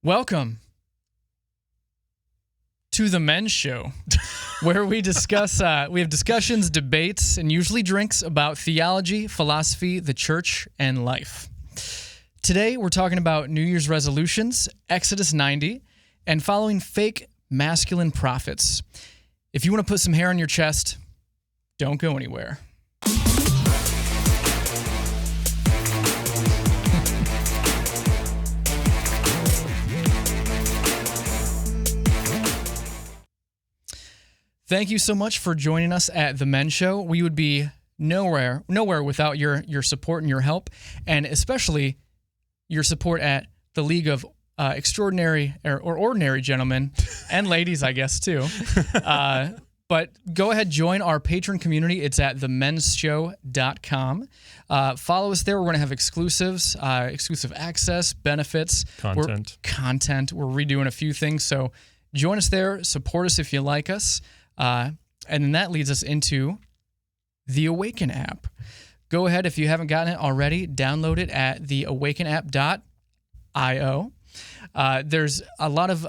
Welcome to the Men's Show, where we discuss, we have discussions, debates, and usually drinks about theology, philosophy, the church, and life. Today, we're talking about New Year's resolutions, Exodus 90, and following fake masculine prophets. If you want to put some hair on your chest, don't go anywhere. Thank you so much for joining us at The Men's Show. We would be nowhere without your support and your help, and especially your support at the League of Extraordinary or Ordinary Gentlemen, and ladies, I guess, too. But go ahead, join our patron community. It's at themensshow.com. Follow us there. We're going to have exclusives, exclusive access, benefits. Content. We're redoing a few things, so join us there. Support us if you like us. And then that leads us into the Awaken app. Go ahead, if you haven't gotten it already, download it at theawakenapp.io. There's a lot of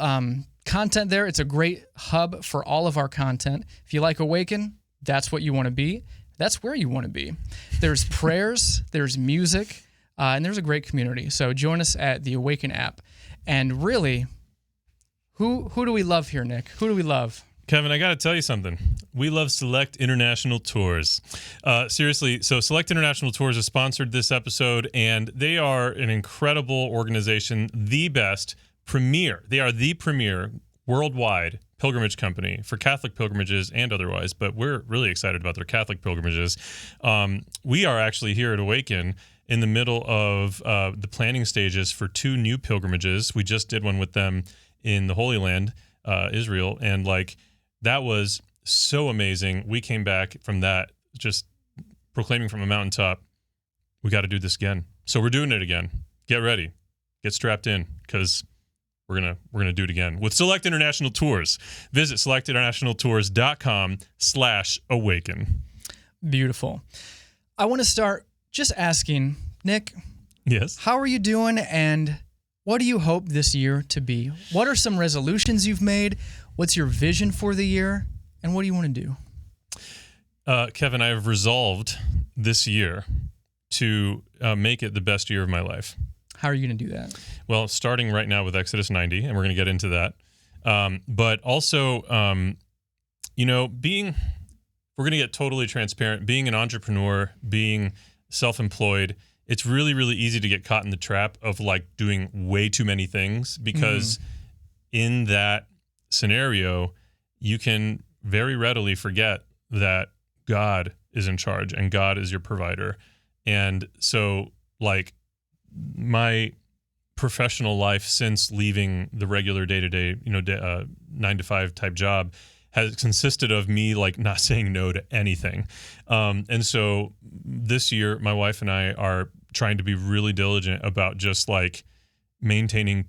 content there. It's a great hub for all of our content. If you like Awaken, that's what you want to be. That's where you want to be. There's prayers, there's music, and there's a great community. So join us at the Awaken app. And really, who do we love here, Nick? Who do we love? Kevin, I got to tell you something. We love Select International Tours. Seriously, so Select International Tours has sponsored this episode, and they are an incredible organization, the best, premier. They are the premier worldwide pilgrimage company for Catholic pilgrimages and otherwise, but we're really excited about their Catholic pilgrimages. We are actually here at Awaken in the middle of the planning stages for 2 new pilgrimages. We just did one with them in the Holy Land, Israel, and that was so amazing. We came back from that just proclaiming from a mountaintop, we got to do this again. So we're doing it again. Get ready. Get strapped in, because we're gonna do it again with Select International Tours. Visit selectinternationaltours.com/awaken. Beautiful. I want to start just asking, Nick. Yes. How are you doing, and what do you hope this year to be? What are some resolutions you've made? What's your vision for the year, and what do you want to do? Kevin, I have resolved this year to make it the best year of my life. How are you going to do that? Well, starting right now with Exodus 90, and we're going to get into that. But also, we're going to get totally transparent. Being an entrepreneur, being self-employed, it's really, really easy to get caught in the trap of doing way too many things, because in that scenario, you can very readily forget that God is in charge and God is your provider. And so my professional life since leaving the regular day-to-day, 9-to-5 type job has consisted of me not saying no to anything. And so this year, my wife and I are trying to be really diligent about just maintaining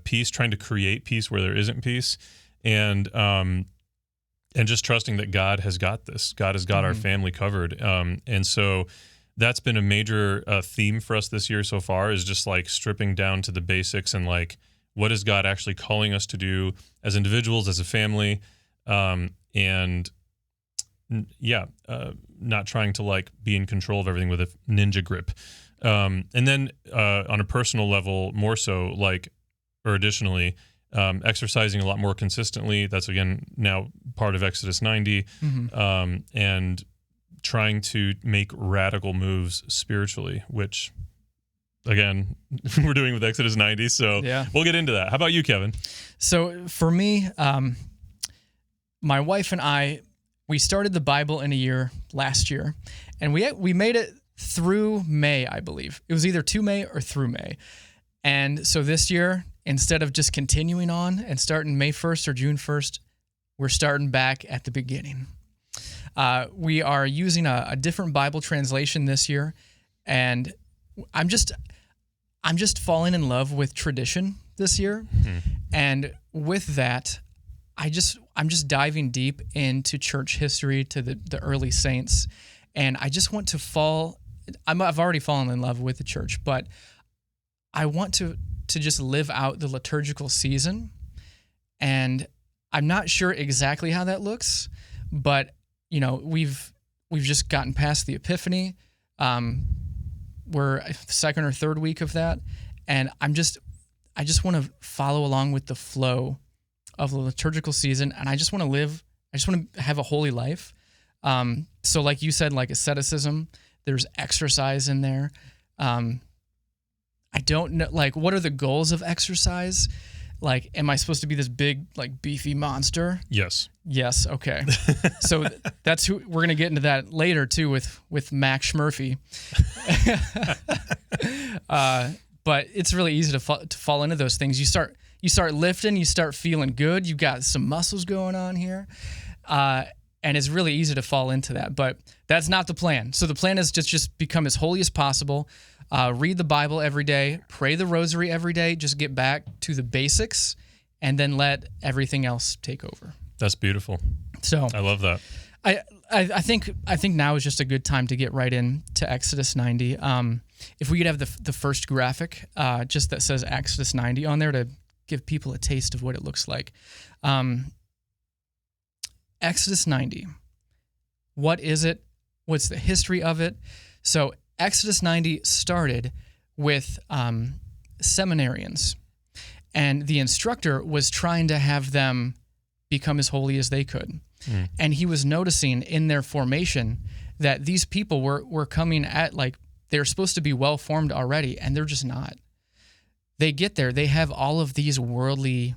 peace, trying to create peace where there isn't peace. And just trusting that God has got this. God has got our family covered. And so that's been a major theme for us this year so far, is just stripping down to the basics and what is God actually calling us to do as individuals, as a family, not trying to be in control of everything with a ninja grip. And then on a personal level, more so additionally, exercising a lot more consistently. That's, again, now part of Exodus 90, and trying to make radical moves spiritually, which, again, we're doing with Exodus 90. So We'll get into that. How about you, Kevin? So for me, my wife and I, we started the Bible in a year last year, and we made it through May, I believe. It was either to May or through May. And so this year, instead of just continuing on and starting May 1st or June 1st, we're starting back at the beginning. We are using a different Bible translation this year, and I'm just falling in love with tradition this year. And with that, I'm just diving deep into church history, to the early saints, and I just want to I've already fallen in love with the church, but I want to to just live out the liturgical season. And I'm not sure exactly how that looks, but we've just gotten past the Epiphany. We're second or third week of that, and I just want to follow along with the flow of the liturgical season, and I just want to have a holy life. So like you said, like asceticism, there's exercise in there. I don't know, like, what are the goals of exercise? Like, am I supposed to be this big, like, beefy monster? Yes. Yes. Okay. So that's who we're going to get into that later too with Max Schmurphy. But it's really easy to fall into those things. You start lifting, you start feeling good. You got some muscles going on here. And it's really easy to fall into that, but that's not the plan. So the plan is just become as holy as possible. Read the Bible every day, pray the Rosary every day, just get back to the basics, and then let everything else take over. That's beautiful. So I love that. I think now is just a good time to get right into Exodus 90. If we could have the first graphic, just that says Exodus 90 on there to give people a taste of what it looks like. Exodus 90. What is it? What's the history of it? So Exodus 90 started with seminarians, and the instructor was trying to have them become as holy as they could. And he was noticing in their formation that these people were coming at, like, they're supposed to be well-formed already, and they're just not. They get there, they have all of these worldly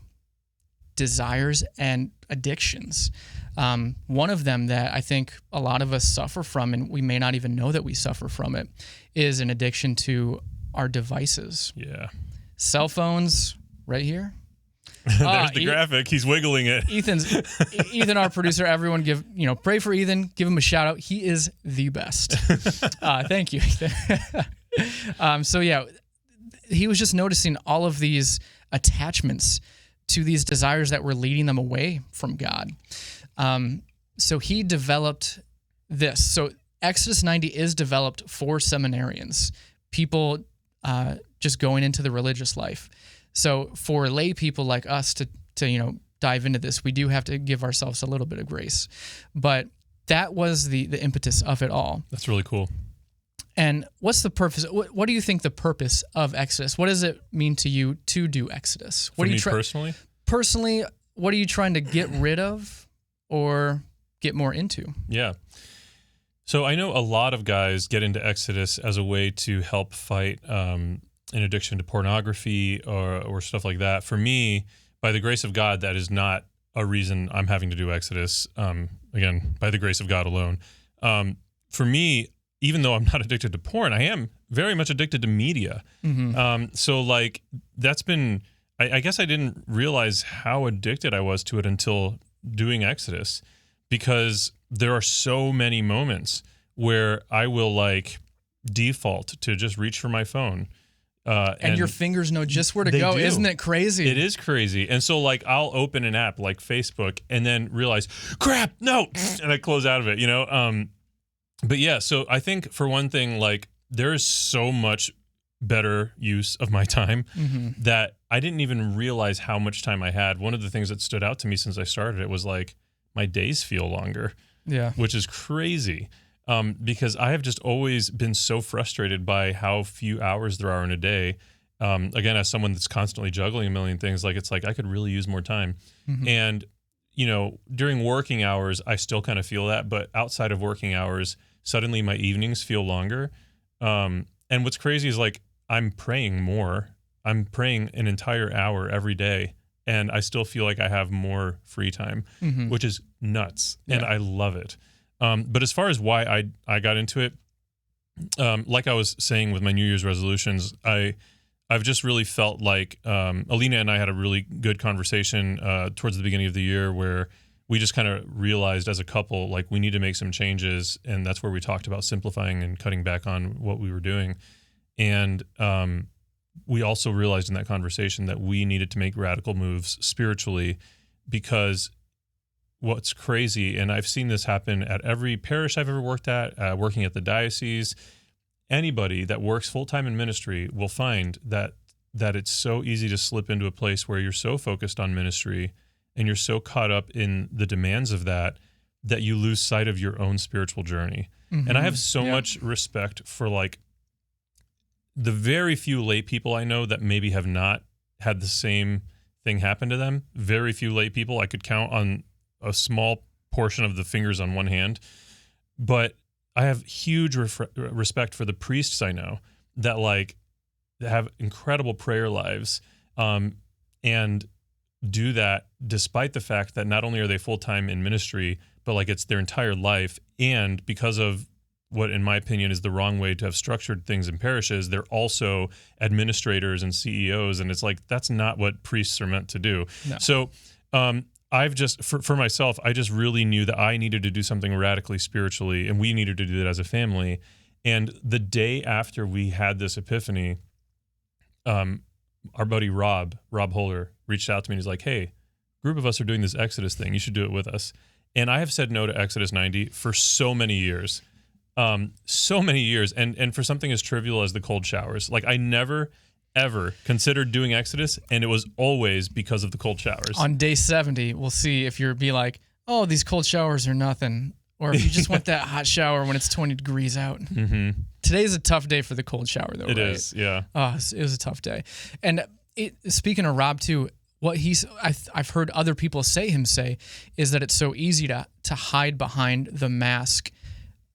desires and addictions. One of them that I think a lot of us suffer from, and we may not even know that we suffer from it, is an addiction to our devices. Yeah. Cell phones, right here. There's the graphic. He's wiggling it. Ethan, our producer. Everyone pray for Ethan. Give him a shout out. He is the best. Thank you, Ethan. So yeah, he was just noticing all of these attachments to these desires that were leading them away from God. So he developed this. So Exodus 90 is developed for seminarians, people just going into the religious life. So for lay people like us to dive into this, we do have to give ourselves a little bit of grace. But that was the impetus of it all. That's really cool. And what's the purpose? What do you think the purpose of Exodus? What does it mean to you to do Exodus? For me personally? Personally, what are you trying to get rid of or get more into? Yeah. So I know a lot of guys get into Exodus as a way to help fight an addiction to pornography or stuff like that. For me, by the grace of God, that is not a reason I'm having to do Exodus. Again, by the grace of God alone. For me, even though I'm not addicted to porn, I am very much addicted to media. Mm-hmm. So like that's been, I guess I didn't realize how addicted I was to it until doing Exodus, because there are so many moments where I will like default to just reach for my phone. And your fingers know just where to go. Isn't it crazy? It is crazy. And so like I'll open an app like Facebook and then realize, crap, no, and I close out of it, But yeah, so I think for one thing, like there is so much better use of my time that I didn't even realize how much time I had. One of the things that stood out to me since I started it was like my days feel longer, which is crazy. Because I have just always been so frustrated by how few hours there are in a day. Again, as someone that's constantly juggling a million things, like it's like I could really use more time. And, during working hours, I still kind of feel that. But outside of working hours, suddenly my evenings feel longer. And what's crazy is like I'm praying more. I'm praying an entire hour every day. And I still feel like I have more free time, which is nuts. Yeah. And I love it. But as far as why I got into it, like I was saying with my New Year's resolutions, I've just really felt like Alina and I had a really good conversation towards the beginning of the year where we just kind of realized as a couple, like we need to make some changes. And that's where we talked about simplifying and cutting back on what we were doing. And we also realized in that conversation that we needed to make radical moves spiritually, because what's crazy, and I've seen this happen at every parish I've ever worked at, working at the diocese, anybody that works full-time in ministry will find that that it's so easy to slip into a place where you're so focused on ministry and you're so caught up in the demands of that you lose sight of your own spiritual journey. Mm-hmm. And I have so much respect for like the very few lay people I know that maybe have not had the same thing happen to them. Very few lay people. I could count on a small portion of the fingers on one hand. But I have huge respect for the priests I know that like have incredible prayer lives and do that despite the fact that not only are they full-time in ministry, but like it's their entire life. And because of what, in my opinion, is the wrong way to have structured things in parishes, they're also administrators and CEOs. And it's like, that's not what priests are meant to do. No. So I've just, for myself, I just really knew that I needed to do something radically spiritually, and we needed to do that as a family. And the day after we had this epiphany, our buddy Rob Holler reached out to me and he's like, hey, a group of us are doing this Exodus thing. You should do it with us. And I have said no to Exodus 90 for so many years. And for something as trivial as the cold showers. Like I never, ever considered doing Exodus, and it was always because of the cold showers. On day 70, we'll see if you'll be like, oh, these cold showers are nothing. Or if you just want that hot shower when it's 20 degrees out. Mm-hmm. Today's a tough day for the cold shower, though, It right? is, yeah. Oh, it was a tough day. And speaking of Rob, too, what I've heard other people say is that it's so easy to hide behind the mask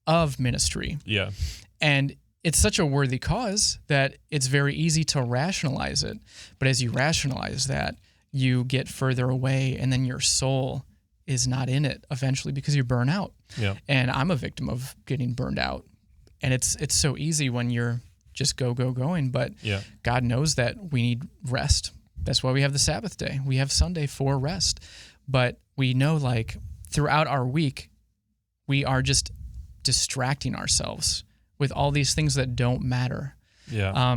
of ministry. Yeah. And it's such a worthy cause that it's very easy to rationalize it. But as you rationalize that, you get further away, and then your soul is not in it eventually because you burn out. Yeah. And I'm a victim of getting burned out. And it's so easy when you're just going. But God knows that we need rest. That's why we have the Sabbath day. We have Sunday for rest. But we know, like, throughout our week, we are just distracting ourselves with all these things that don't matter. Yeah.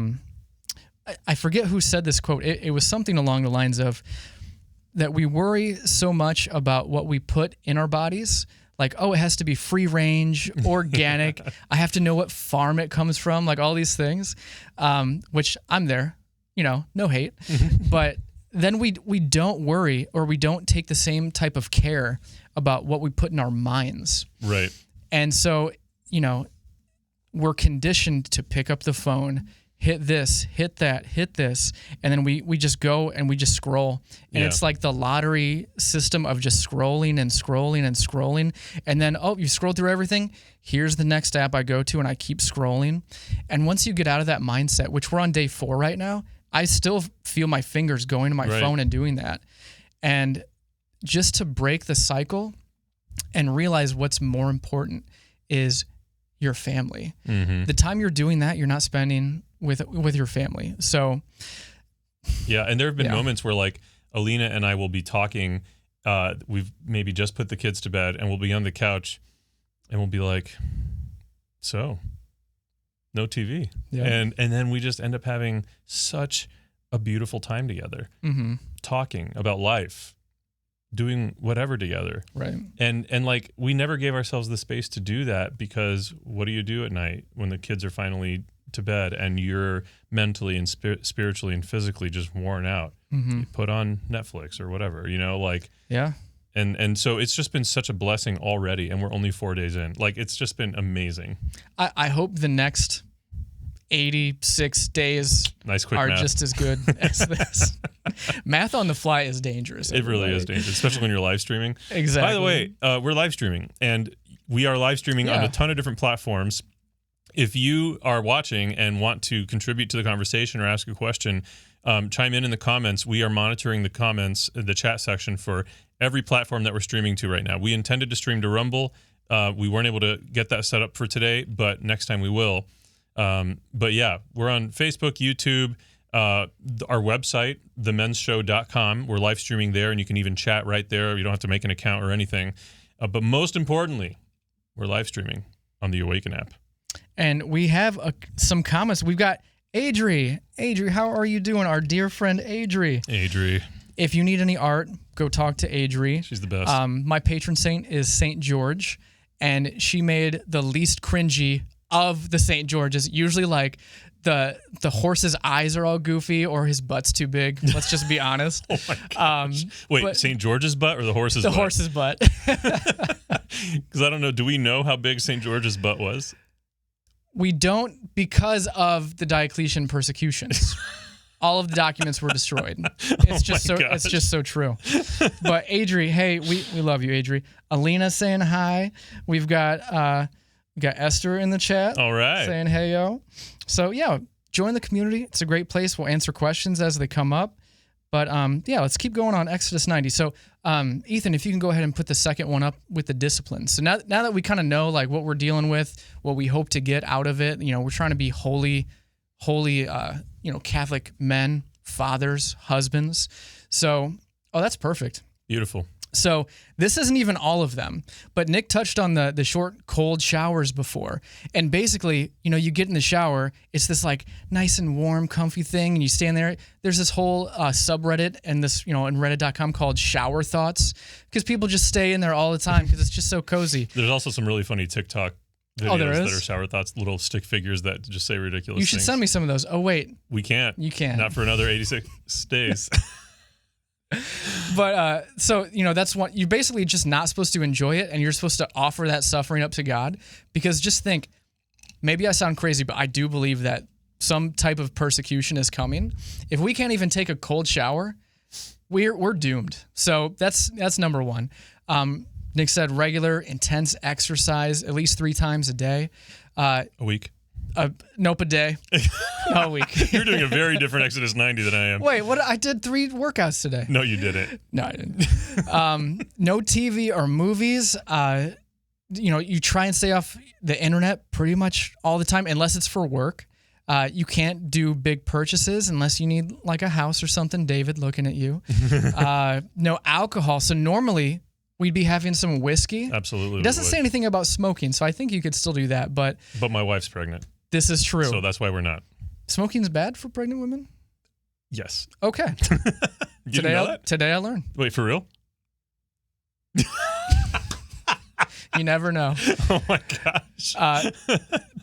I forget who said this quote. It was something along the lines of that we worry so much about what we put in our bodies. Like, oh, it has to be free range, organic. I have to know what farm it comes from, like all these things, which I'm there, no hate. But then we don't worry, or we don't take the same type of care about what we put in our minds. Right. And so, we're conditioned to pick up the phone, hit this, hit that, hit this, and then we just go and we just scroll. And it's like the lottery system of just scrolling and scrolling and scrolling. And then, you scroll through everything. Here's the next app I go to, and I keep scrolling. And once you get out of that mindset, which we're on day 4 right now, I still feel my fingers going to my phone and doing that. And just to break the cycle and realize what's more important is your family. Mm-hmm. The time you're doing that, you're not spending with your family. So yeah, and there have been moments where like Alina and I will be talking, we've maybe just put the kids to bed, and we'll be on the couch and we'll be like, so no TV. Yeah. And then we just end up having such a beautiful time together, talking about life, doing whatever together. Right. And like, we never gave ourselves the space to do that, because what do you do at night when the kids are finally to bed and you're mentally and spiritually and physically just worn out? You put on Netflix or whatever, Yeah. And so it's just been such a blessing already, and we're only 4 days in. Like, it's just been amazing. I hope the next 86 days are math. Just as good as this. Math on the fly is dangerous. It really is dangerous, especially when you're live streaming. Exactly. By the way, we're live streaming, and we are live streaming on a ton of different platforms. If you are watching and want to contribute to the conversation or ask a question, chime in the comments. We are monitoring the comments, the chat section, for every platform that we're streaming to right now. We intended to stream to Rumble. We weren't able to get that set up for today, but next time we will. But yeah, we're on Facebook, YouTube, our website, themenshow.com. We're live streaming there, and you can even chat right there. You don't have to make an account or anything. But most importantly, we're live streaming on the Awaken app. And we have some comments. We've got Adri. Adri, how are you doing? Our dear friend Adri. Adri. If you need any art, go talk to Adri. She's the best. My patron saint is St. George, and she made the least cringy of the St. Georges, usually like the horse's eyes are all goofy or his butt's too big. Let's just be honest. Oh my gosh. Wait, St. George's butt or the horse's butt? The horse's butt. Because I don't know. Do we know how big St. George's butt was? We don't, because of the Diocletian persecutions. All of the documents were destroyed. It's just so true. But Adri, hey, we love you, Adri. Alina saying hi. We've got Esther in the chat. All right. Saying hey yo. So yeah, join the community. It's a great place. We'll answer questions as they come up. But yeah, let's keep going on Exodus 90. So Ethan, if you can go ahead and put the second one up with the discipline. So now that we kind of know like what we're dealing with, what we hope to get out of it, we're trying to be holy, Catholic men, fathers, husbands. So, that's perfect. Beautiful. So this isn't even all of them, but Nick touched on the short, cold showers before. And basically, you get in the shower, it's this like nice and warm, comfy thing, and you stand there. There's this whole subreddit and this, in reddit.com called shower thoughts, because people just stay in there all the time because it's just so cozy. There's also some really funny TikTok videos that are shower thoughts, little stick figures that just say ridiculous things. You should send me some of those. Oh, wait. We can't. You can't. Not for another 86 days. But so that's what you're basically just not supposed to enjoy it, and you're supposed to offer that suffering up to God, because just think, maybe I sound crazy, but I do believe that some type of persecution is coming. If we can't even take a cold shower, we're doomed. So that's number one. Nick said regular intense exercise at least 3 times a day. A week. Nope, a day. A week. You're doing a very different Exodus 90 than I am. Wait, what? I did 3 workouts today. No, you didn't. No, I didn't. No TV or movies. You try and stay off the internet pretty much all the time, unless it's for work. You can't do big purchases unless you need like a house or something. David, looking at you. No alcohol. So normally we'd be having some whiskey. Absolutely. It doesn't say anything about smoking, so I think you could still do that. But my wife's pregnant. This is true. So that's why we're not. Smoking's bad for pregnant women? Yes. Okay. Today I learned. Wait, for real? You never know. Oh my gosh.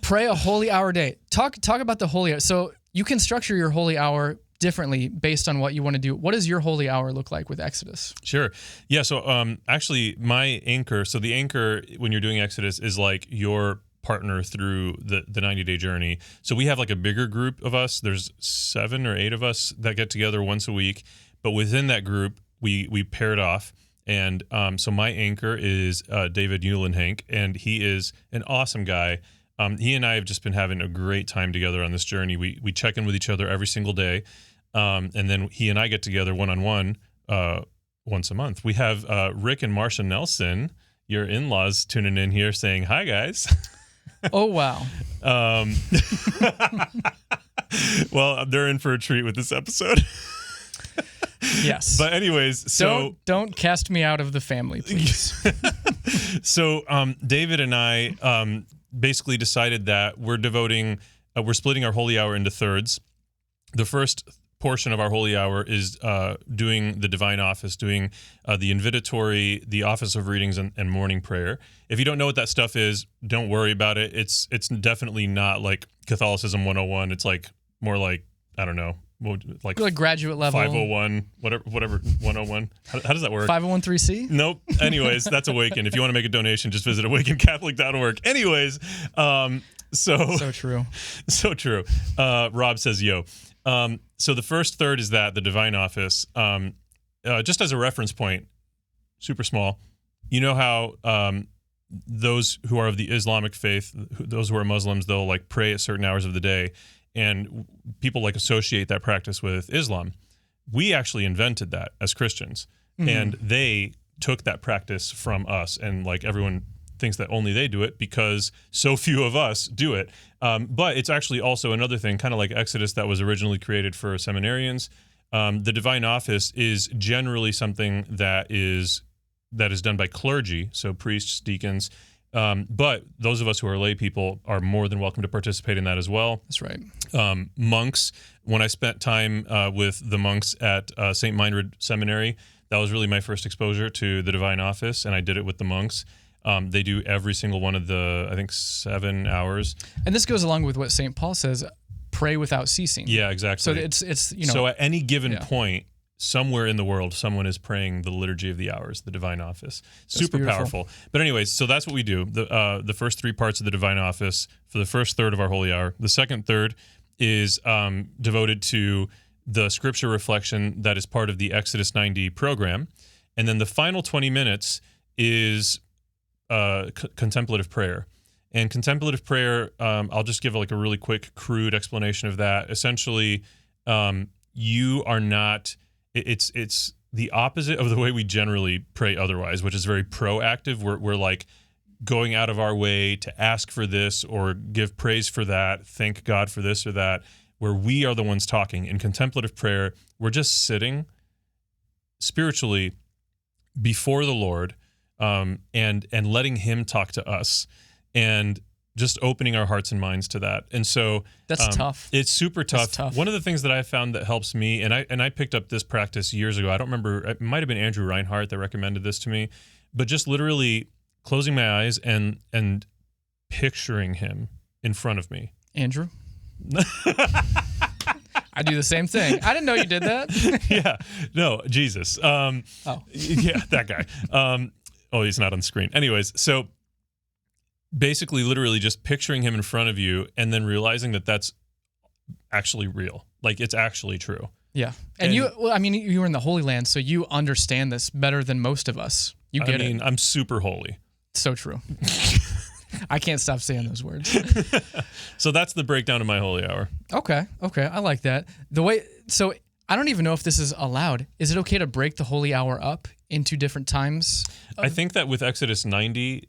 Pray a holy hour a day. Talk about the holy hour. So you can structure your holy hour differently based on what you want to do. What does your holy hour look like with Exodus? Sure. Yeah. So actually, my anchor. So the anchor when you're doing Exodus is like your partner through the 90-day journey. So we have like a bigger group of us. There's 7 or 8 of us that get together once a week. But within that group, we paired off. And so my anchor is David Eulenhank, and he is an awesome guy. He and I have just been having a great time together on this journey. We check in with each other every single day. And then he and I get together one-on-one once a month. We have Rick and Marcia Nelson, your in-laws, tuning in here saying, hi, guys. Oh, wow. Well, they're in for a treat with this episode. Yes. But anyways, so... Don't cast me out of the family, please. So David and I basically decided that we're splitting our holy hour into thirds. The first portion of our holy hour is doing the divine office, doing the invitatory, the office of readings, and morning prayer. If you don't know what that stuff is, don't worry about it. It's definitely not like Catholicism 101. It's like more like, I don't know, like graduate level, 501, whatever 101. How does that work? 501(c)? Nope. Anyways, that's Awaken. If you want to make a donation, just visit awakencatholic.org. Anyways, so true. So true. Rob says, yo. So the first third is the divine office. Just as a reference point, super small. You know how those who are of the Islamic faith, those who are Muslims, they'll like pray at certain hours of the day, and people like associate that practice with Islam. We actually invented that as Christians, and they took that practice from us, and like everyone thinks that only they do it because so few of us do it. But it's actually also another thing, kind of like Exodus, that was originally created for seminarians. The divine office is generally something that is done by clergy, so priests, deacons. But those of us who are lay people are more than welcome to participate in that as well. That's right. Monks, when I spent time with the monks at St. Meinrad Seminary, that was really my first exposure to the divine office, and I did it with the monks. They do every single one of the, I think, 7 hours. And this goes along with what St. Paul says. pray without ceasing. Yeah, exactly. So it's So at any given point, somewhere in the world, someone is praying the Liturgy of the Hours, the Divine Office. Super powerful. But anyways, so that's what we do. The first 3 parts of the Divine Office for the first third of our Holy Hour. The second third is devoted to the scripture reflection that is part of the Exodus 90 program. And then the final 20 minutes is contemplative prayer. And contemplative prayer, I'll just give like a really quick, crude explanation of that. Essentially, you are not... It's the opposite of the way we generally pray otherwise, which is very proactive. We're like going out of our way to ask for this or give praise for that, thank God for this or that, where we are the ones talking. In contemplative prayer, we're just sitting spiritually before the Lord and letting him talk to us and just opening our hearts and minds to that. And so that's tough. It's super tough. Tough. One of the things that I found that helps me, and I picked up this practice years ago. I don't remember, it might have been Andrew Reinhardt that recommended this to me, but just literally closing my eyes and picturing him in front of me. Andrew? I do the same thing. I didn't know you did that. Yeah. No, Jesus. Yeah, that guy. He's not on the screen. Anyways, so basically literally just picturing him in front of you and then realizing that that's actually real. Like it's actually true. Yeah. And you were in the Holy Land, so you understand this better than most of us. You get it. I'm super holy. So true. I can't stop saying those words. So that's the breakdown of my Holy Hour. Okay. I like that. So I don't even know if this is allowed. Is it okay to break the Holy Hour up into different times? I think that with Exodus 90,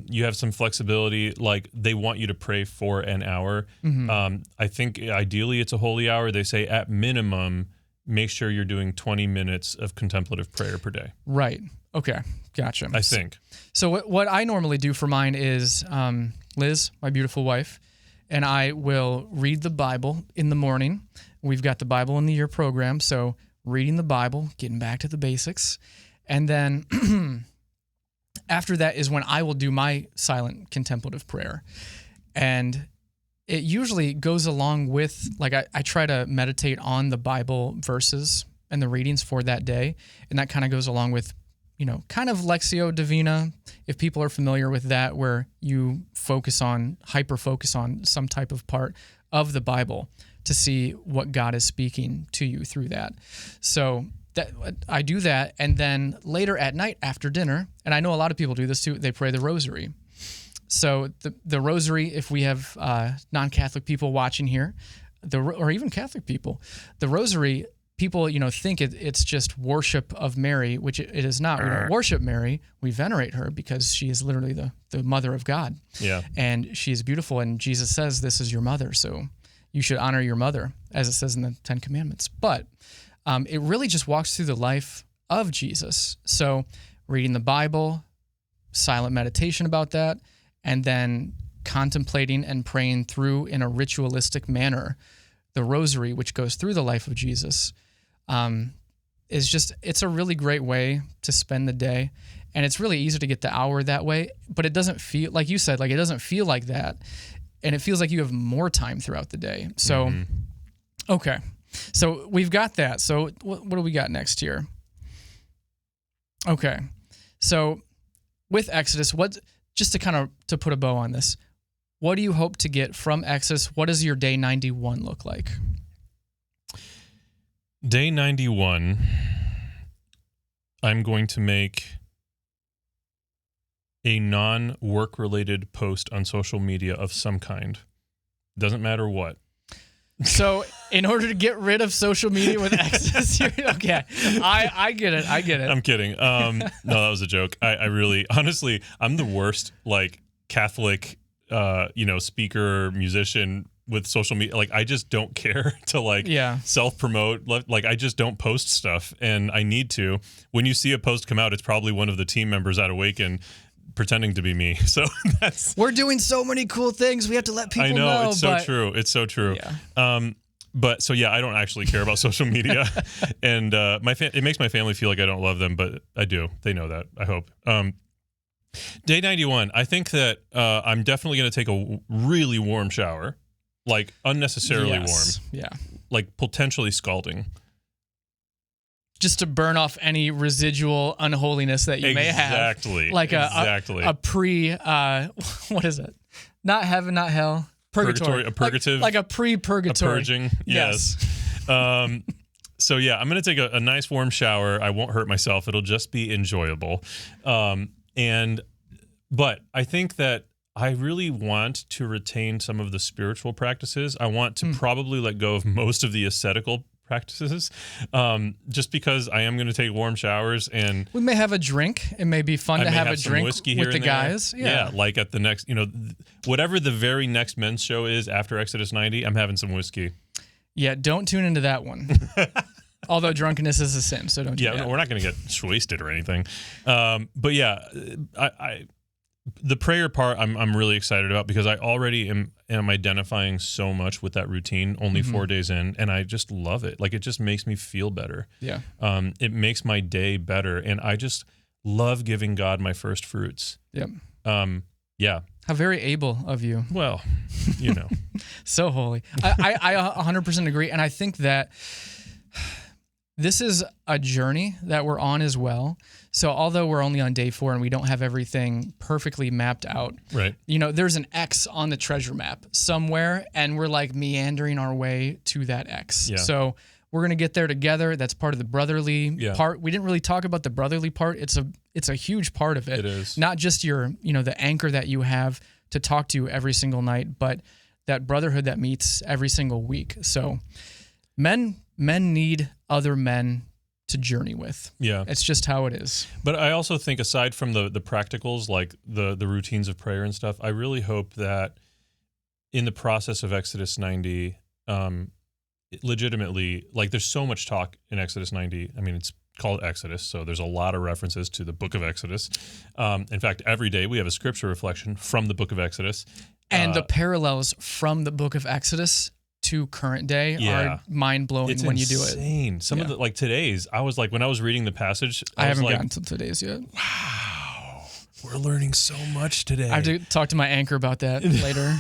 you have some flexibility. Like they want you to pray for an hour. Mm-hmm. I think ideally it's a Holy Hour. They say at minimum, make sure you're doing 20 minutes of contemplative prayer per day. Right. Okay. Gotcha. I think. So what I normally do for mine is Liz, my beautiful wife, and I will read the Bible in the morning. We've got the Bible in the Year program, so reading the Bible, getting back to the basics. And then after that is when I will do my silent contemplative prayer. And it usually goes along with, like, I try to meditate on the Bible verses and the readings for that day. And that kind of goes along with, kind of Lectio Divina, if people are familiar with that, where you hyper-focus on some type of part of the Bible to see what God is speaking to you through that. So I do that, and then later at night after dinner, and I know a lot of people do this too, they pray the Rosary. So the Rosary, if we have non-Catholic people watching here, or even Catholic people, the Rosary, people think it's just worship of Mary, which it is not. We don't worship Mary, we venerate her because she is literally the mother of God. Yeah. And she is beautiful, and Jesus says, this is your mother, so you should honor your mother, as it says in the 10 Commandments. But it really just walks through the life of Jesus. So reading the Bible, silent meditation about that, and then contemplating and praying through in a ritualistic manner the Rosary, which goes through the life of Jesus, it's a really great way to spend the day. And it's really easy to get the hour that way, but it doesn't feel, like you said, like it doesn't feel like that. And it feels like you have more time throughout the day. So, Okay. So we've got that. So what do we got next here? Okay. So with Exodus, just to put a bow on this, what do you hope to get from Exodus? What does your day 91 look like? Day 91, I'm going to make a non-work related post on social media of some kind. Doesn't matter what. So in order to get rid of social media with Exodus, okay, I get it. I'm kidding. No, that was a joke. I really, honestly, I'm the worst, like, Catholic, speaker, musician with social media. Like, I just don't care to self-promote. Like, I just don't post stuff, and I need to. When you see a post come out, it's probably one of the team members at Awaken pretending to be me. So we're doing so many cool things. We have to let people know. I know. It's so true. It's so true. Yeah. But I don't actually care about social media, and it makes my family feel like I don't love them, but I do. They know that, I hope. Day 91, I think that I'm definitely going to take a really warm shower, like unnecessarily warm, Yeah. like potentially scalding. Just to burn off any residual unholiness that you may have. Exactly. Like exactly. a pre, what is it? Not heaven, not hell. Purgatory. A purgative. Like a pre-purgatory. A purging. Yes. So yeah, I'm going to take a nice warm shower. I won't hurt myself. It'll just be enjoyable. But I think that I really want to retain some of the spiritual practices. I want to probably let go of most of the ascetical practices, just because I am going to take warm showers, and we may have a drink. It may be fun to have a drink whiskey here with the guys. Yeah, like at the next, whatever the very next men's show is after Exodus 90, I'm having some whiskey. Yeah, don't tune into that one. Although drunkenness is a sin, so don't do that. Yeah, we're not going to get wasted or anything. But yeah, the prayer part I'm really excited about, because I already am identifying so much with that routine only 4 days in, and I just love it. Like, it just makes me feel better. Yeah. It makes my day better, and I just love giving God my first fruits. Yep. Yeah. How very able of you. Well, So holy. I 100% agree, and I think that this is a journey that we're on as well. So although we're only on day 4 and we don't have everything perfectly mapped out, right? There's an X on the treasure map somewhere, and we're like meandering our way to that X. Yeah. So we're gonna get there together. That's part of the brotherly part. We didn't really talk about the brotherly part. It's a huge part of it. It is not just your the anchor that you have to talk to every single night, but that brotherhood that meets every single week. So men need other men to journey with. Yeah. It's just how it is. But I also think, aside from the practicals, like the routines of prayer and stuff, I really hope that in the process of Exodus 90, legitimately, like, there's so much talk in Exodus 90. I mean, it's called Exodus, so there's a lot of references to the book of Exodus. In fact, every day we have a scripture reflection from the book of Exodus. And the parallels from the book of Exodus to current day are mind-blowing when you do it. Insane. Some of the, like, today's, I was like, when I was reading the passage, I haven't gotten to today's yet. Wow, we're learning so much today. I have to talk to my anchor about that later.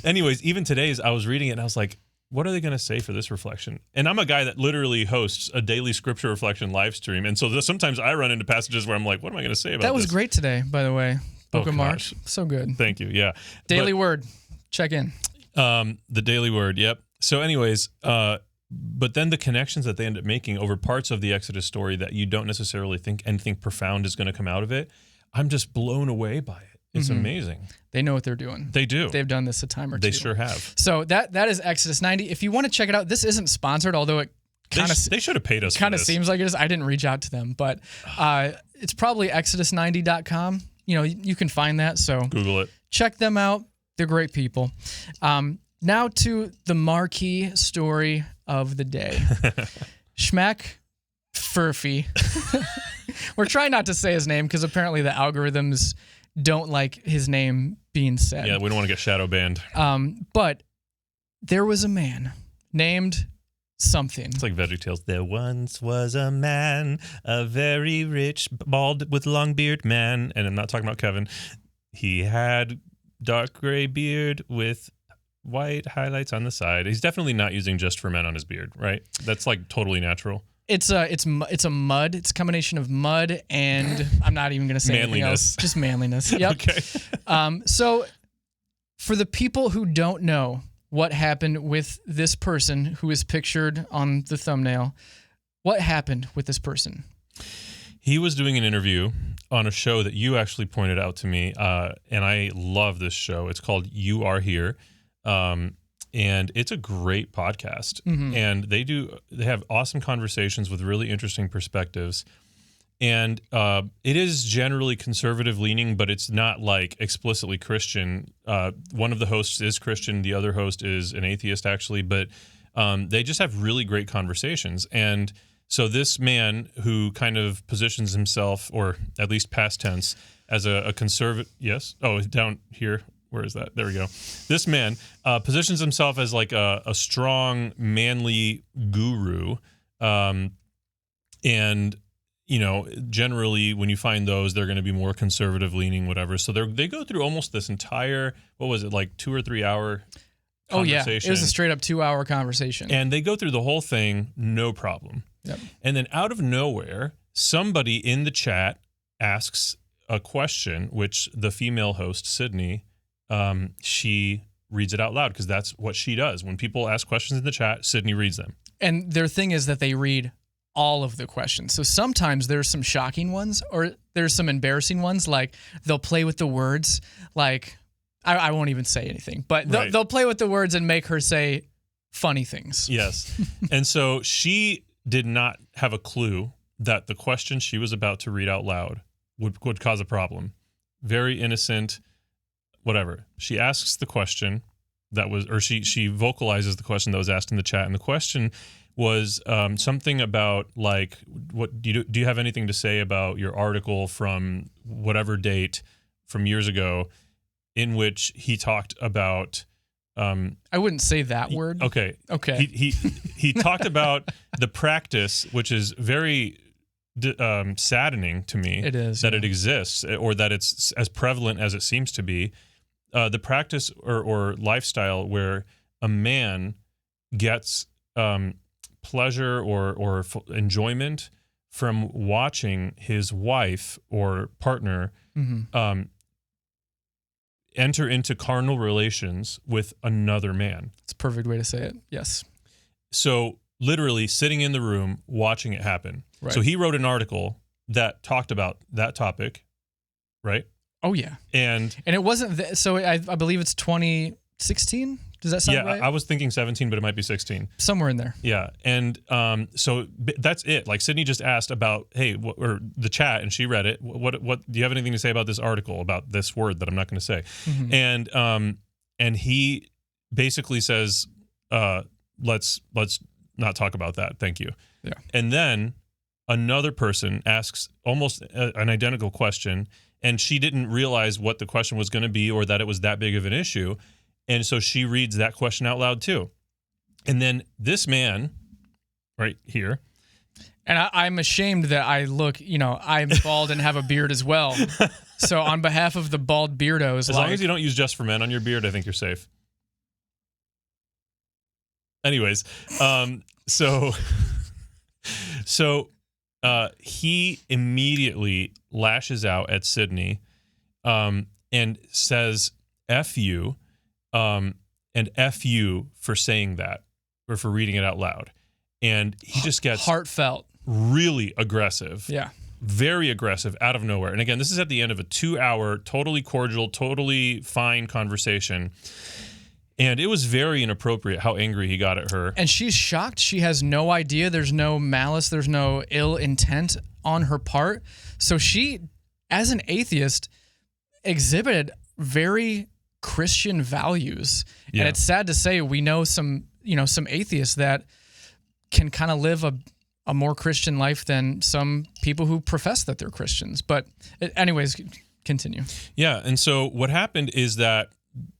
Anyways, even today's, I was reading it and I was like, what are they going to say for this reflection? And I'm a guy that literally hosts a daily scripture reflection live stream. And so sometimes I run into passages where I'm like, what am I going to say about this? That was great today, by the way. Book of March. So good. Thank you. Yeah. Daily Word. Check in. The Daily Word. Yep. So anyways, but then the connections that they end up making over parts of the Exodus story that you don't necessarily think anything profound is going to come out of it, I'm just blown away by it. It's amazing. They know what they're doing. They do. They've done this a time or two. They sure have. So that is Exodus 90. If you want to check it out, this isn't sponsored, although it kind of they should have paid us. Kind of seems like it is. I didn't reach out to them, but it's probably exodus90.com. You can find that. So Google it. Check them out. They're great people. Now to the marquee story of the day. Schmack Furphy. We're trying not to say his name because apparently the algorithms don't like his name being said. Yeah, we don't want to get shadow banned. But there was a man named something. It's like VeggieTales. There once was a man, a very rich, bald with long beard man, and I'm not talking about Kevin. He had dark gray beard with white highlights on the side. He's definitely not using Just for Men on his beard, right? That's like totally natural. It's a mud. It's a combination of mud and I'm not even going to say anything else. Just manliness. Yep. Okay. So for the people who don't know what happened with this person who is pictured on the thumbnail, what happened with this person? He was doing an interview on a show that you actually pointed out to me, and I love this show. It's called You Are Here. And it's a great podcast, and they have awesome conversations with really interesting perspectives. And it is generally conservative leaning, but it's not like explicitly Christian. One of the hosts is Christian. The other host is an atheist, actually, but they just have really great conversations. And so this man who kind of positions himself, or at least past tense, as a conservative, yes? Oh, down here. Where is that? There we go. This man positions himself as like a strong, manly guru. And, generally when you find those, they're going to be more conservative leaning, whatever. So they go through almost this entire, what was it, like 2 or 3 hour Oh, yeah. conversation. It was a straight up 2-hour conversation. And they go through the whole thing, no problem. Yep. And then out of nowhere, somebody in the chat asks a question, which the female host, Sydney, she reads it out loud because that's what she does. When people ask questions in the chat, Sydney reads them. And their thing is that they read all of the questions. So sometimes there's some shocking ones or there's some embarrassing ones. Like they'll play with the words. Like I won't even say anything, but they'll play with the words and make her say funny things. Yes. And so she did not have a clue that the question she was about to read out loud would cause a problem. Very innocent, whatever. She asks the question that was, or she vocalizes the question that was asked in the chat. And the question was something about like, what do you have anything to say about your article from whatever date from years ago in which he talked about I wouldn't say that word. Okay. He talked about the practice, which is very saddening to me. It is that it exists, or that it's as prevalent as it seems to be. The practice or lifestyle where a man gets pleasure or enjoyment from watching his wife or partner enter into carnal relations with another man. It's a perfect way to say it. Yes. So literally sitting in the room watching it happen. Right. So he wrote an article that talked about that topic, right? Oh, yeah. And it wasn't, so I believe it's 2016. Does that sound right? I was thinking 17, but it might be 16. Somewhere in there. Yeah. And so that's it. Like Sydney just asked about, hey, or the chat, and she read it. What do you have anything to say about this article, about this word that I'm not going to say? Mm-hmm. And he basically says, let's not talk about that. Thank you. Yeah. And then another person asks almost an identical question, and she didn't realize what the question was going to be or that it was that big of an issue. And so she reads that question out loud too. And then this man right here. And I'm ashamed that I look, I'm bald and have a beard as well. So on behalf of the bald beardos. As long as you don't use Just for Men on your beard, I think you're safe. Anyways, so he immediately lashes out at Sydney and says, F you. And F you for saying that or for reading it out loud. And he just gets heartfelt, really aggressive. Yeah. Very aggressive out of nowhere. And again, this is at the end of a 2-hour, totally cordial, totally fine conversation. And it was very inappropriate how angry he got at her. And she's shocked. She has no idea. There's no malice. There's no ill intent on her part. So she, as an atheist, exhibited very Christian values. Yeah. And it's sad to say we know some atheists that can kind of live a more Christian life than some people who profess that they're Christians. But anyways, continue. Yeah. And so what happened is that,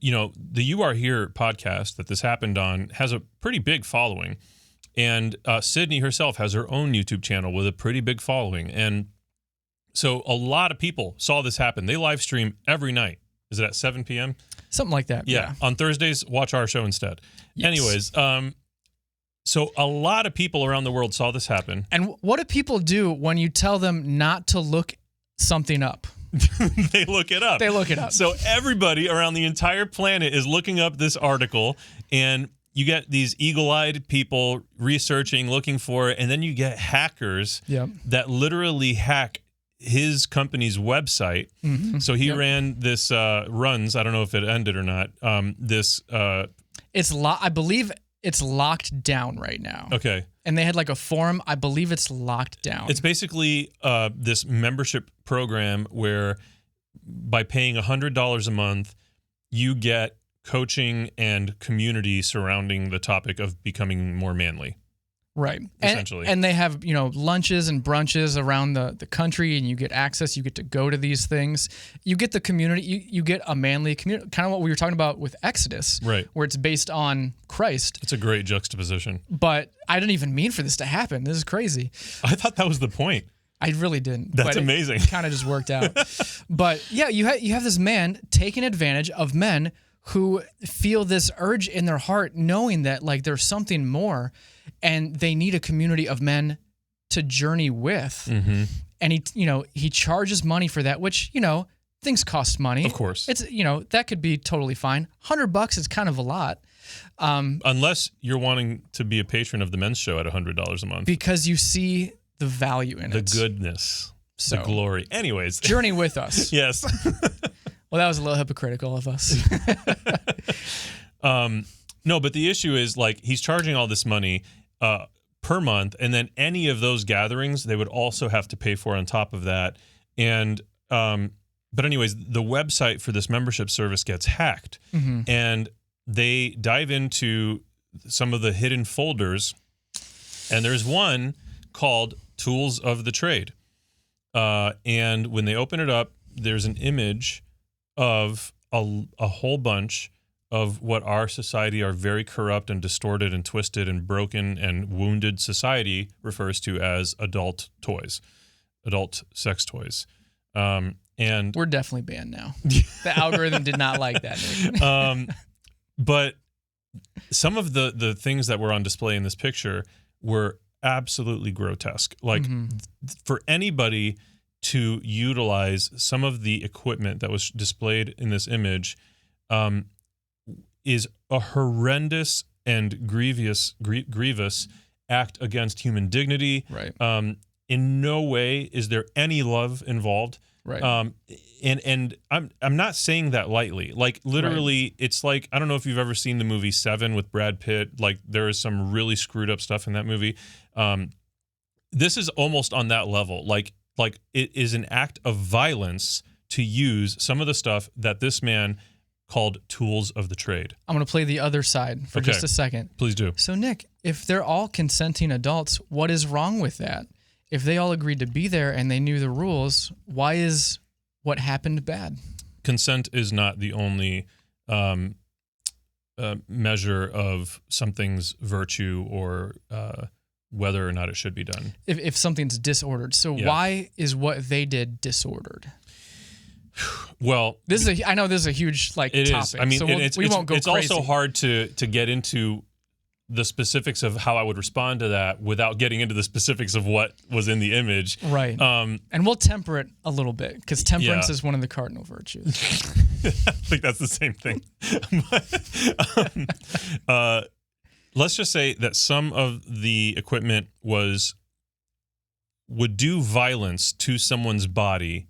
the You Are Here podcast that this happened on has a pretty big following. And Sydney herself has her own YouTube channel with a pretty big following. And so a lot of people saw this happen. They live stream every night. Is it at 7 p.m.? Something like that. Yeah. On Thursdays, watch our show instead. Yes. Anyways, so a lot of people around the world saw this happen. And what do people do when you tell them not to look something up? They look it up. They look it up. So everybody around the entire planet is looking up this article, and you get these eagle-eyed people researching, looking for it, and then you get hackers that literally hack his company's website. Mm-hmm. So he ran this runs. I don't know if it ended or not. I believe it's locked down right now. Okay. And they had like a forum. I believe it's locked down. It's basically this membership program where by paying $100 a month, you get coaching and community surrounding the topic of becoming more manly. Right. Essentially. And they have, lunches and brunches around the country, and you get access. You get to go to these things. You get the community. You get a manly community, kind of what we were talking about with Exodus, right? Where it's based on Christ. It's a great juxtaposition. But I didn't even mean for this to happen. This is crazy. I thought that was the point. I really didn't. That's amazing. It kind of just worked out. But yeah, you have this man taking advantage of men who feel this urge in their heart, knowing that like there's something more, and they need a community of men to journey with. Mm-hmm. And he charges money for that, which, things cost money. Of course. It's, that could be totally fine. $100 is kind of a lot. Unless you're wanting to be a patron of the men's show at $100 a month. Because you see the value in the it. The goodness. So, the glory. Anyways. Journey with us. Yes. Well, that was a little hypocritical of us. No, but the issue is like he's charging all this money per month, and then any of those gatherings they would also have to pay for on top of that. And but anyways, the website for this membership service gets hacked, and they dive into some of the hidden folders, and there's one called Tools of the Trade. And when they open it up, there's an image of a whole bunch of what our society, our very corrupt and distorted and twisted and broken and wounded society refers to as adult toys, adult sex toys. And we're definitely banned now. The algorithm did not like that, Nick. But some of the things that were on display in this picture were absolutely grotesque. Like for anybody to utilize some of the equipment that was displayed in this image is a horrendous and grievous act against human dignity. Right. In no way is there any love involved. Right. And I'm not saying that lightly. Like literally, It's like, I don't know if you've ever seen the movie Seven with Brad Pitt. Like there is some really screwed up stuff in that movie. This is almost on that level. Like it is an act of violence to use some of the stuff that this man called tools of the trade. I'm going to play the other side for just a second. Please do. So Nick, if they're all consenting adults, what is wrong with that? If they all agreed to be there and they knew the rules, why is what happened bad? Consent is not the only measure of something's virtue or whether or not it should be done. If something's disordered. So why is what they did disordered? Well, I know this is a huge topic. Is. I mean, so we won't go it's crazy. also hard to get into the specifics of how I would respond to that without getting into the specifics of what was in the image. Right. And we'll temper it a little bit because temperance is one of the cardinal virtues. I think that's the same thing. But, let's just say that some of the equipment would do violence to someone's body,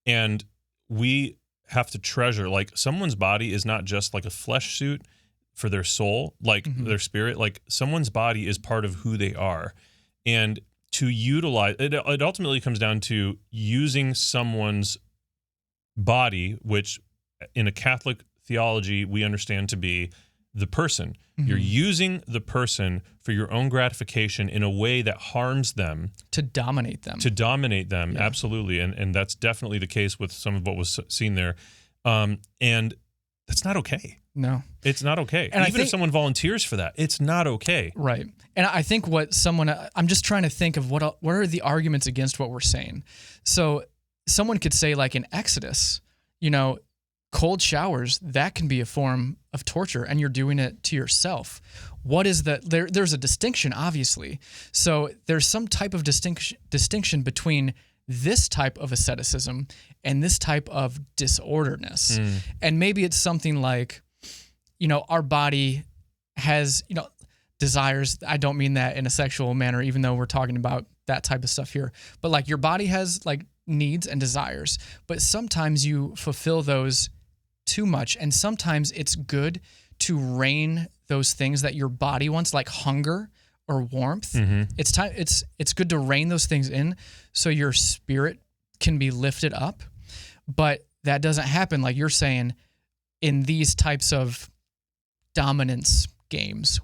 and we have to treasure, like, someone's body is not just like a flesh suit for their soul, like their spirit. Like, someone's body is part of who they are, and to utilize it ultimately comes down to using someone's body, which in a Catholic theology we understand to be the person. You're using the person for your own gratification in a way that harms them. To dominate them. Yeah. Absolutely. And that's definitely the case with some of what was seen there. And that's not okay. No. It's not okay. And even if someone volunteers for that, it's not okay. Right. And I think I'm just trying to think of what are the arguments against what we're saying. So someone could say, like in Exodus, cold showers, that can be a form of torture, and you're doing it to yourself. What is there's a distinction, obviously. So there's some type of distinction between this type of asceticism and this type of disorderedness. And maybe it's something like, our body has, desires. I don't mean that in a sexual manner, even though we're talking about that type of stuff here. But like your body has like needs and desires, but sometimes you fulfill those too much, and sometimes it's good to rein those things that your body wants, like hunger or warmth. It's good to rein those things in so your spirit can be lifted up. But that doesn't happen, like you're saying, in these types of dominance games.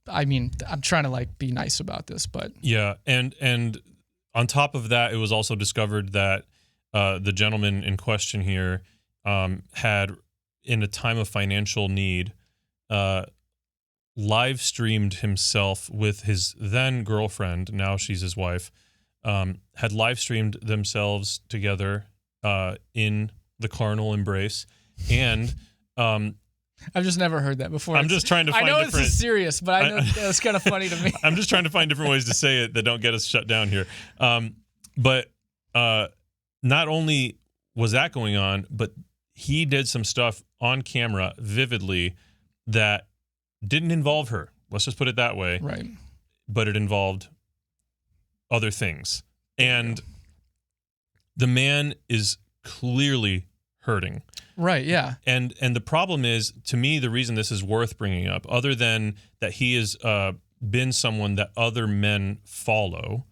I'm trying to like be nice about this, but yeah, and on top of that, it was also discovered that the gentleman in question here had, in a time of financial need, live streamed himself with his then girlfriend, now she's his wife, had live streamed themselves together in the carnal embrace, and I've just never heard that before. I'm just trying to find I know different... this is serious, but I know it's kind of funny to me. I'm just trying to find different ways to say it that don't get us shut down here. But not only was that going on, but he did some stuff on camera vividly that didn't involve her. Let's just put it that way. Right. But it involved other things. And the man is clearly hurting. Right, yeah. And the problem is, to me, the reason this is worth bringing up, other than that he has been someone that other men follow,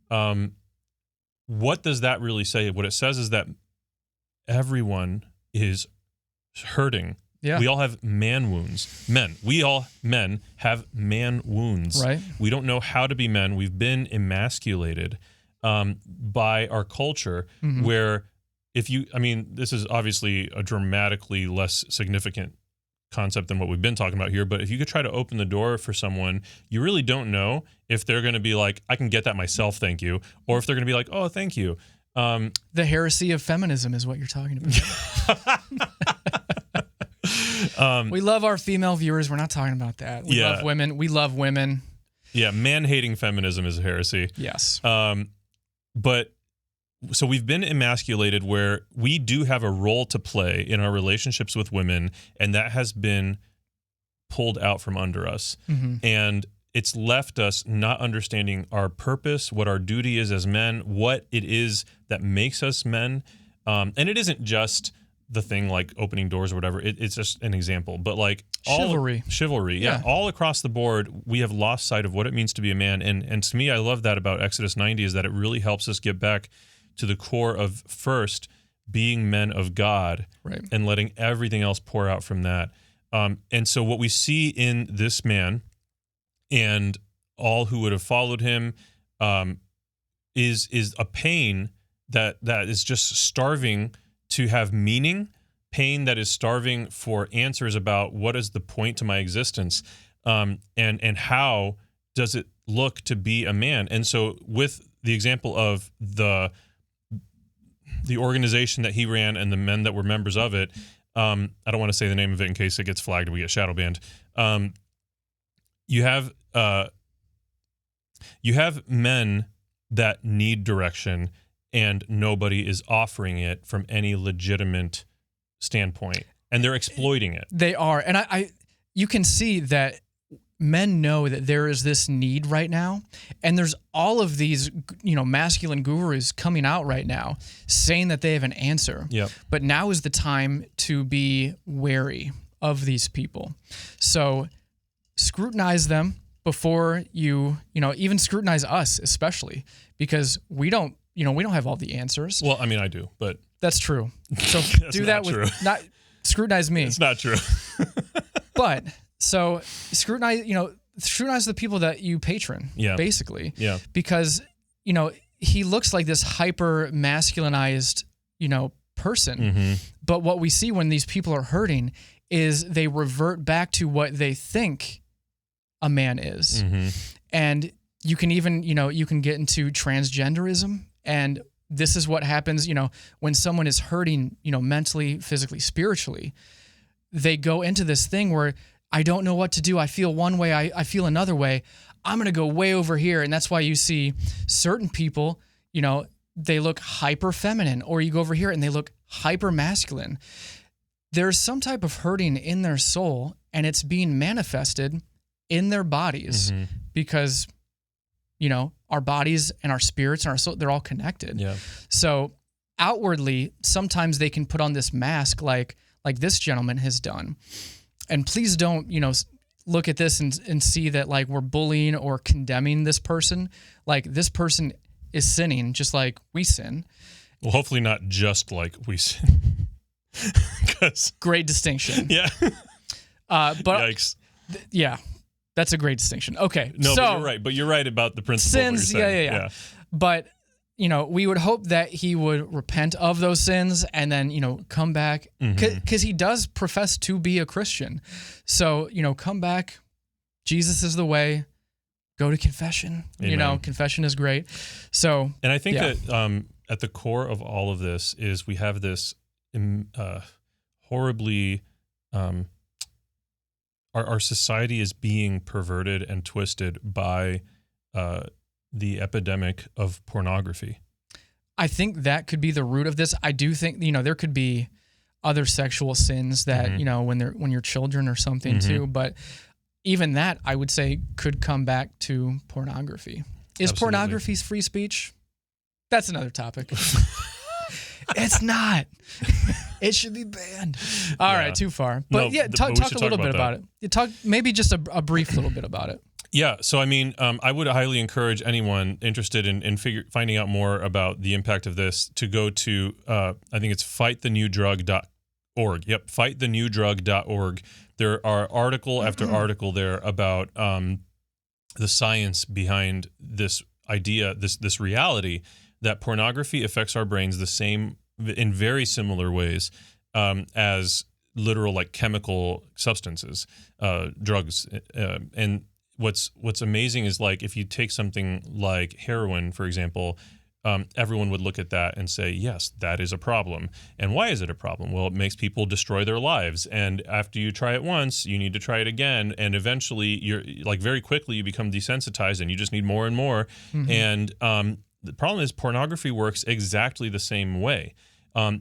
what does that really say? What it says is that everyone is hurting. Yeah. We all have man wounds. Men have man wounds. Right. We don't know how to be men. We've been emasculated by our culture, where this is obviously a dramatically less significant concept than what we've been talking about here, but if you could try to open the door for someone, you really don't know if they're going to be like, I can get that myself, thank you, or if they're going to be like, oh, thank you. The heresy of feminism is what you're talking about. We love our female viewers. We're not talking about that. We love women. We love women. Yeah, man-hating feminism is a heresy. Yes. But so we've been emasculated where we do have a role to play in our relationships with women, and that has been pulled out from under us. And it's left us not understanding our purpose, what our duty is as men, what it is that makes us men. And it isn't just the thing like opening doors or whatever. It's just an example. But like chivalry. Yeah. All across the board, we have lost sight of what it means to be a man. And to me, I love that about Exodus 90 is that it really helps us get back to the core of first being men of God, right, and letting everything else pour out from that. And so what we see in this man and all who would have followed him is a pain that is just starving to have meaning, pain that is starving for answers about what is the point to my existence, and how does it look to be a man. And so with the example of the organization that he ran and the men that were members of it, I don't want to say the name of it in case it gets flagged and we get shadow banned. You have men that need direction, and nobody is offering it from any legitimate standpoint, and they're exploiting it. They are, and you can see that men know that there is this need right now, and there's all of these, masculine gurus coming out right now saying that they have an answer. Yep. But now is the time to be wary of these people. So scrutinize them before you even scrutinize us, especially because we don't have all the answers. Well, I mean, I do, but that's true. So do that with true. not scrutinize me. It's not true. But so scrutinize the people that you patron, basically. Yeah. Because, he looks like this hyper masculinized, person. But what we see when these people are hurting is they revert back to what they think a man is. And you can even, you can get into transgenderism, and this is what happens, when someone is hurting, mentally, physically, spiritually. They go into this thing where I don't know what to do. I feel one way, I feel another way. I'm going to go way over here. And that's why you see certain people, they look hyper feminine, or you go over here and they look hyper masculine. There's some type of hurting in their soul, and it's being manifested in their bodies because, our bodies and our spirits and our soul, they're all connected. Yeah. So outwardly, sometimes they can put on this mask like this gentleman has done. And please don't, look at this and see that like we're bullying or condemning this person. Like this person is sinning just like we sin. Well, hopefully not just like we sin. Great distinction. Yeah. But yikes. Yeah, that's a great distinction. Okay. No, so, but you're right. But you're right about the principle. Sins, yeah. But, we would hope that he would repent of those sins and then, come back. Because he does profess to be a Christian. So, come back. Jesus is the way. Go to confession. Amen. Confession is great. So, and I think that at the core of all of this is we have this horribly our society is being perverted and twisted by the epidemic of pornography. I think that could be the root of this. I do think, there could be other sexual sins that, when you're children or something too, but even that, I would say, could come back to pornography. Is pornography free speech? That's another topic. It's not. It should be banned. All right, too far. But talk a little bit about it. Talk maybe just a brief little bit about it. Yeah, so I mean, I would highly encourage anyone interested in finding out more about the impact of this to go to, I think it's fightthenewdrug.org. Yep, fightthenewdrug.org. There are article after article there about the science behind this idea, this reality that pornography affects our brains the same, in very similar ways as literal like chemical substances, drugs, and what's amazing is like if you take something like heroin, for example, everyone would look at that and say, yes, that is a problem. And why is it a problem? Well, it makes people destroy their lives. And after you try it once, you need to try it again. And eventually you're like very quickly you become desensitized and you just need more and more. And the problem is pornography works exactly the same way.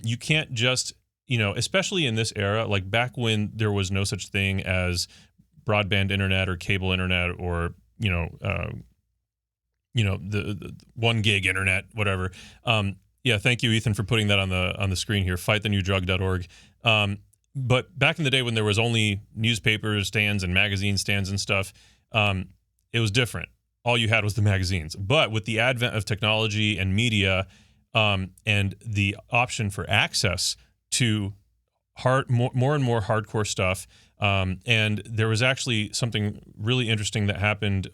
You can't just, especially in this era, like back when there was no such thing as broadband internet or cable internet or the 1 gig internet, whatever. Thank you, Ethan, for putting that on the screen here. Fightthenewdrug.org. But back in the day when there was only newspaper stands and magazine stands and stuff, it was different. All you had was the magazines. But with the advent of technology and media, and the option for access to more and more hardcore stuff. And there was actually something really interesting that happened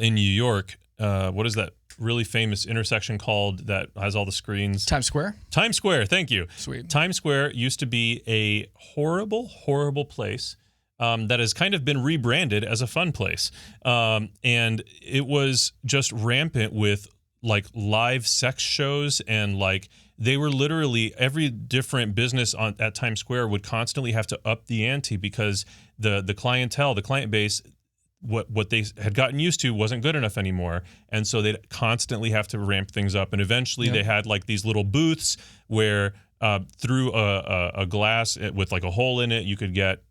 in New York. What is that really famous intersection called that has all the screens? Times Square? Times Square, thank you. Sweet. Times Square used to be a horrible, horrible place that has kind of been rebranded as a fun place. And it was just rampant with like live sex shows and like they were literally every different business at Times Square would constantly have to up the ante because the clientele, the client base, what they had gotten used to wasn't good enough anymore. And so they'd constantly have to ramp things up. And eventually they had like these little booths where through a glass with like a hole in it, you could get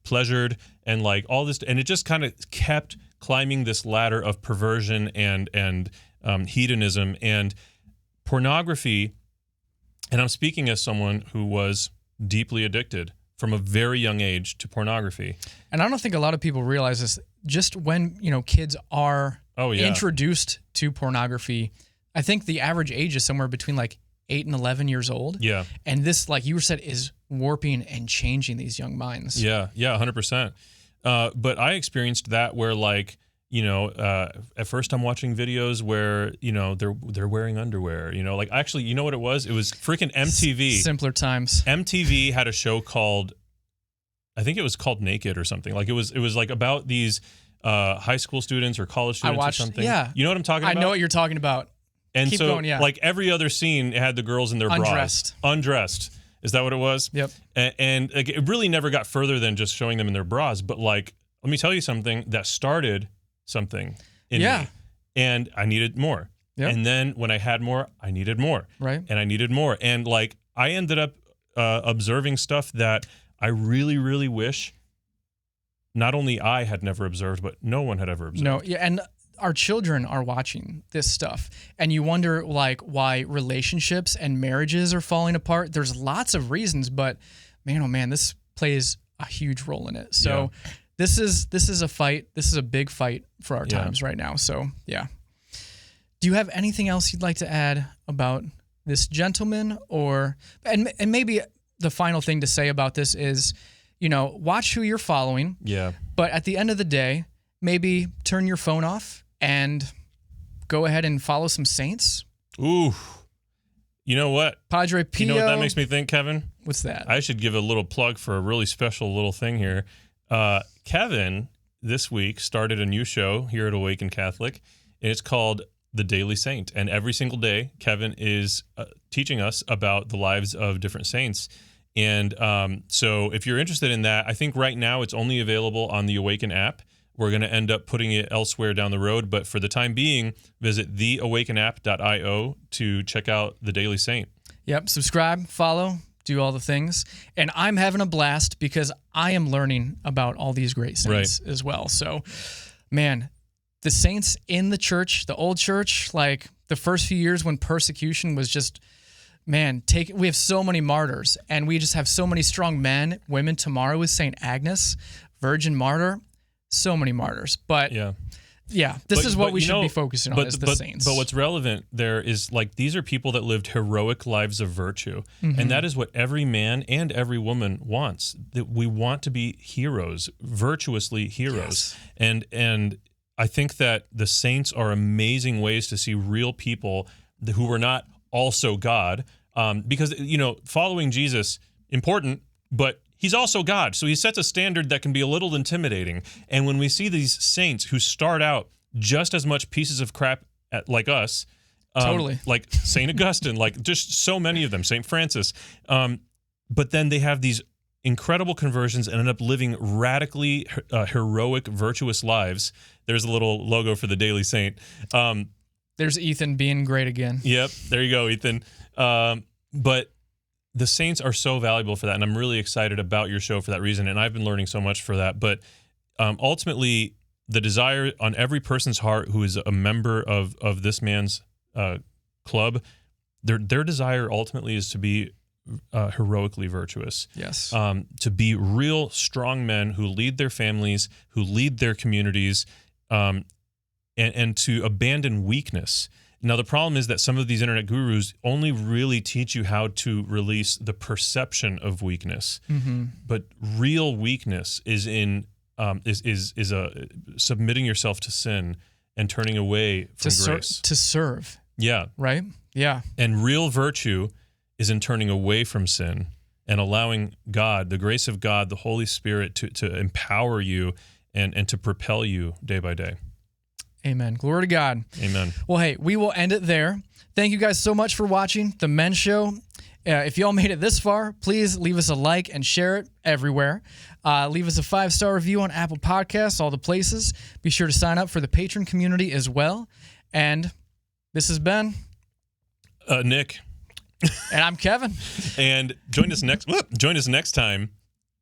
pleasured and like all this. And it just kind of kept climbing this ladder of perversion and hedonism and pornography. And I'm speaking as someone who was deeply addicted from a very young age to pornography. And I don't think a lot of people realize this. Just when, kids are introduced to pornography, I think the average age is somewhere between like 8 and 11 years old. Yeah. And this, like you said, is warping and changing these young minds. Yeah, 100%. But I experienced that where like, at first I'm watching videos where, they're wearing underwear, like actually, you know what it was? It was freaking MTV. Simpler times. MTV had a show called, I think it was called Naked or something. Like it was like about these high school students or college students or something. Yeah. You know what I'm talking about? I know what you're talking about. And Keep so going, yeah. like every other scene it had the girls in their bras. Undressed. Is that what it was? Yep. And like, it really never got further than just showing them in their bras. But like, let me tell you something that started something in me, and I needed more. Yep. And then when I had more, I needed more. Right. And I needed more. And like, I ended up observing stuff that I really, really wish not only I had never observed, but no one had ever observed. No, yeah, and our children are watching this stuff, and you wonder like why relationships and marriages are falling apart. There's lots of reasons, but man, oh man, this plays a huge role in it. So this is a fight. This is a big fight for our times right now. So yeah. Do you have anything else you'd like to add about this gentleman, and maybe the final thing to say about this is, watch who you're following. Yeah. But at the end of the day, maybe turn your phone off and go ahead and follow some saints. Ooh. You know what? Padre Pio. You know what that makes me think, Kevin? What's that? I should give a little plug for a really special little thing here. Kevin, this week, started a new show here at Awaken Catholic, and it's called The Daily Saint. And every single day, Kevin is teaching us about the lives of different saints. And so if you're interested in that, I think right now it's only available on the Awaken app. We're going to end up putting it elsewhere down the road. But for the time being, visit theawakenapp.io to check out the Daily Saint. Yep. Subscribe, follow, do all the things. And I'm having a blast because I am learning about all these great saints as well. So, man, the saints in the church, the old church, like the first few years when persecution was just, man, we have so many martyrs, and we just have so many strong men, women. Tomorrow is St. Agnes, Virgin Martyr, so many martyrs. But this is what we should be focusing on is the saints. But what's relevant there is like these are people that lived heroic lives of virtue. And that is what every man and every woman wants. That we want to be heroes, virtuously heroes. Yes. And I think that the saints are amazing ways to see real people who were not also God, because, following Jesus, important, but he's also God. So he sets a standard that can be a little intimidating. And when we see these saints who start out just as much pieces of crap like us, totally, like St. Augustine, like just so many of them, St. Francis, but then they have these incredible conversions and end up living radically heroic, virtuous lives. There's a little logo for the Daily Saint. There's Ethan being great again. Yep. There you go, Ethan. But the saints are so valuable for that. And I'm really excited about your show for that reason. And I've been learning so much for that. But ultimately, the desire on every person's heart who is a member of this man's club, their desire ultimately is to be heroically virtuous. Yes. To be real strong men who lead their families, who lead their communities, and to abandon weakness. Now, the problem is that some of these internet gurus only really teach you how to release the perception of weakness, but real weakness is in submitting yourself to sin and turning away from grace to serve. Yeah, right. Yeah, and real virtue is in turning away from sin and allowing God, the grace of God, the Holy Spirit, to empower you and to propel you day by day. Amen. Glory to God. Amen. Well, hey, we will end it there. Thank you guys so much for watching The Men's Show. If y'all made it this far, please leave us a like and share it everywhere. Leave us a 5-star review on Apple Podcasts, all the places. Be sure to sign up for the Patron community as well. And this has been Nick. And I'm Kevin. And join us next time,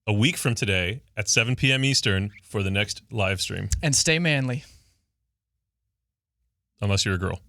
a week from today at 7 p.m. Eastern for the next live stream. And stay manly. Unless you're a girl.